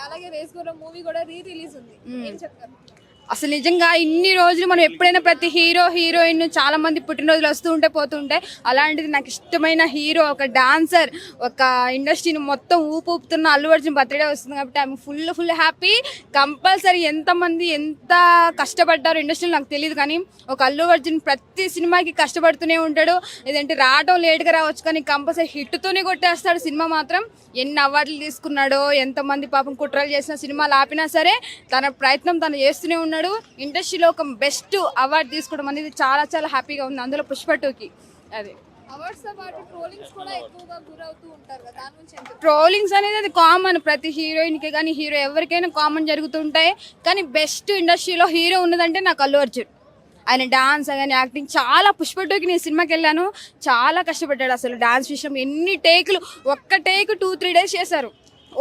అలాగే రేస్ గుర్రం మూవీ కూడా రిలీజ్ ఉంది, ఏం చెప్తారు? అసలు నిజంగా ఇన్ని రోజులు మనం ఎప్పుడైనా ప్రతి హీరో హీరోయిన్ చాలా మంది పుట్టినరోజులు వస్తూ ఉంటే పోతుంటాయి. అలాంటిది నాకు ఇష్టమైన హీరో, ఒక డాన్సర్, ఒక ఇండస్ట్రీని మొత్తం ఊపుతున్న అల్లు అర్జున్ బర్త్డే వస్తుంది కాబట్టి ఐఎమ్ ఫుల్ హ్యాపీ. కంపల్సరీ ఎంతమంది ఎంత కష్టపడ్డారు ఇండస్ట్రీలో నాకు తెలియదు, కానీ ఒక అల్లు అర్జున్ ప్రతి సినిమాకి కష్టపడుతూనే ఉంటాడు. ఏదంటే రావడం లేట్గా రావచ్చు కానీ కంపల్సరీ హిట్తోనే కొట్టేస్తాడు. సినిమా మాత్రం ఎన్ని అవార్డులు తీసుకున్నాడో, ఎంతమంది పాపం కుట్రలు చేసిన సినిమాలు ఆపినా సరే తన ప్రయత్నం తను చేస్తూనే ఉన్నాడు. ఇండస్ట్రీలో ఒక బెస్ట్ అవార్డు తీసుకోవడం అనేది చాలా హ్యాపీగా ఉంది, అందులో పుష్ప 2కి. అదే అవార్డ్స్ తో పాటు ట్రోలింగ్స్ కూడా ఎక్కువగా గురవుతూ ఉంటారు కదా, దాని గురించి ఎంత? ట్రోలింగ్స్ అనేది అది కామన్, ప్రతి హీరోయిన్కి కానీ హీరో ఎవరికైనా కామన్ జరుగుతుంటాయి. కానీ బెస్ట్ ఇండస్ట్రీలో హీరో ఉన్నదంటే నాకు అల్లు అర్జున్. ఆయన డాన్స్ కానీ యాక్టింగ్ చాలా. పుష్ప 2కి నేను సినిమాకి వెళ్ళాను, చాలా కష్టపడ్డాడు అసలు డాన్స్ విషయం. ఎన్ని టేకులు, ఒక్క టేక్ 2-3 డేస్ చేశారు,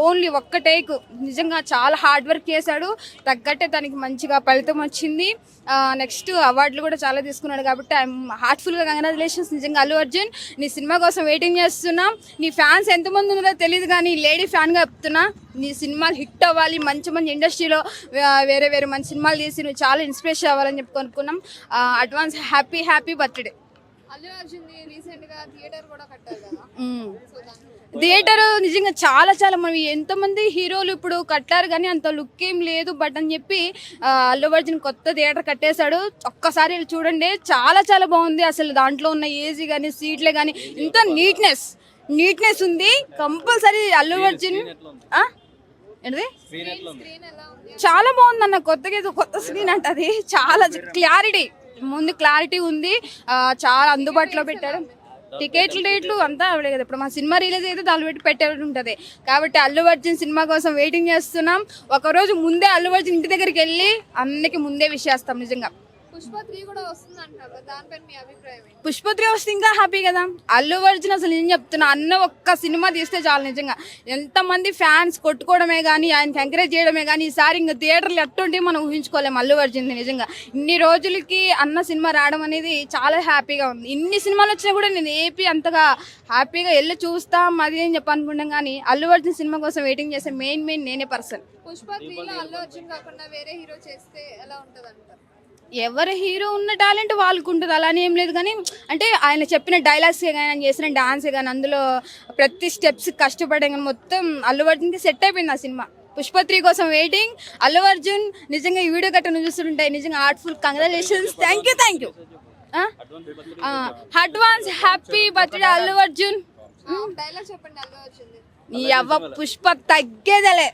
ఓన్లీ ఒక్క టేక్. నిజంగా చాలా హార్డ్ వర్క్ చేశాడు, తగ్గట్టే తనకి మంచిగా ఫలితం వచ్చింది. నెక్స్ట్ అవార్డులు కూడా చాలా తీసుకున్నాడు కాబట్టి ఐఎమ్ హార్ట్ఫుల్గా కంగ్రాచులేషన్స్. నిజంగా అల్లు అర్జున్, నీ సినిమా కోసం వెయిటింగ్ చేస్తున్నాం. నీ ఫ్యాన్స్ ఎంతమంది ఉన్నారో తెలియదు కానీ లేడీ ఫ్యాన్గా చెప్తున్నా, నీ సినిమాలు హిట్ అవ్వాలి, మంచి ఇండస్ట్రీలో వేరే మంచి సినిమాలు తీసి నువ్వు చాలా ఇన్స్పిరేషన్ అవ్వాలని చెప్పి అనుకున్నాం. Advance happy birthday. Allu Arjun recent గా థియేటర్ కూడా కట్టారు కదా, సో దాని థియేటర్ నిజంగా చాలా మనం ఎంతమంది హీరోలు ఇప్పుడు కట్టారు కానీ అంత లుక్ ఏం లేదు. బట్ అని చెప్పి అల్లు అర్జున్ కొత్త థియేటర్ కట్టేశాడు. ఒక్కసారి చూడండి, చాలా బాగుంది. అసలు దాంట్లో ఉన్న ఏసీ కానీ సీట్లే కానీ ఇంత నీట్నెస్ ఉంది. కంపల్సరీ అల్లు అర్జున్ ఏంటిది చాలా బాగుంది అన్న. కొత్త స్క్రీన్ అంటే అది చాలా క్లారిటీ ఉంది. చాలా అందుబాటులో పెట్టారు. టికెట్లు అంతా అవడే కదా. ఇప్పుడు మా సినిమా రిలీజ్ అయితే దాన్ని పెట్టి పెట్టేది ఉంటుంది కాబట్టి అల్లు అర్జున్ సినిమా కోసం వెయిటింగ్ చేస్తున్నాం. ఒకరోజు ముందే అల్లు అర్జున్ ఇంటి దగ్గరికి వెళ్ళి అందరికి ముందే విష్ చేస్తాం. నిజంగా పుష్ప 3 కూడా వస్తుంది అంటారు, దానిపై మీ అభిప్రాయం ఏంటి? పుష్ప 3 వస్తే ఇంకా హ్యాపీ కదా. అల్లు అర్జున్ అసలు నేను చెప్తున్నా, అన్న ఒక్క సినిమా తీస్తే చాలు. నిజంగా ఎంతమంది ఫ్యాన్స్ కొట్టుకోవడమే కానీ ఆయనకి ఎంకరేజ్ చేయడమే కానీ ఈసారి ఇంకా థియేటర్లు ఎట్టుంటే మనం ఊహించుకోలేము అల్లు అర్జున్. నిజంగా ఇన్ని రోజులకి అన్న సినిమా రావడం అనేది చాలా హ్యాపీగా ఉంది. ఇన్ని సినిమాలు వచ్చినా కూడా నేను ఏపీ అంతగా హ్యాపీగా వెళ్ళి చూస్తాం అది అని చెప్పి అనుకుంటాం కానీ అల్లు అర్జున్ సినిమా కోసం వెయిటింగ్ చేసే మెయిన్ నేనే పర్సన్. పుష్ప 3లో అల్లు అర్జున్ కాకుండా వేరే హీరో చేస్తే ఎలా ఉంటుంది అంటారు? ఎవరి హీరో ఉన్న టాలెంట్ వాళ్ళకు ఉంటుంది, అలానే ఏం లేదు. కానీ అంటే ఆయన చెప్పిన డైలాగ్సే కానీ ఆయన చేసిన డాన్సే కానీ అందులో ప్రతి స్టెప్స్ కష్టపడే కానీ మొత్తం అల్లు అర్జున్కి సెట్ అయిపోయింది ఆ సినిమా. పుష్ప 3 కోసం వెయిటింగ్. అల్లు అర్జున్ నిజంగా ఈ వీడియో గట్ట చూస్తుంటాయి. నిజంగా heartful congratulations. Thank you. Advance happy birthday Allu Arjun. Dialogue చెప్పండి అల్లు అర్జున్. నీ అవ్వ పుష్ప తగ్గేదలే.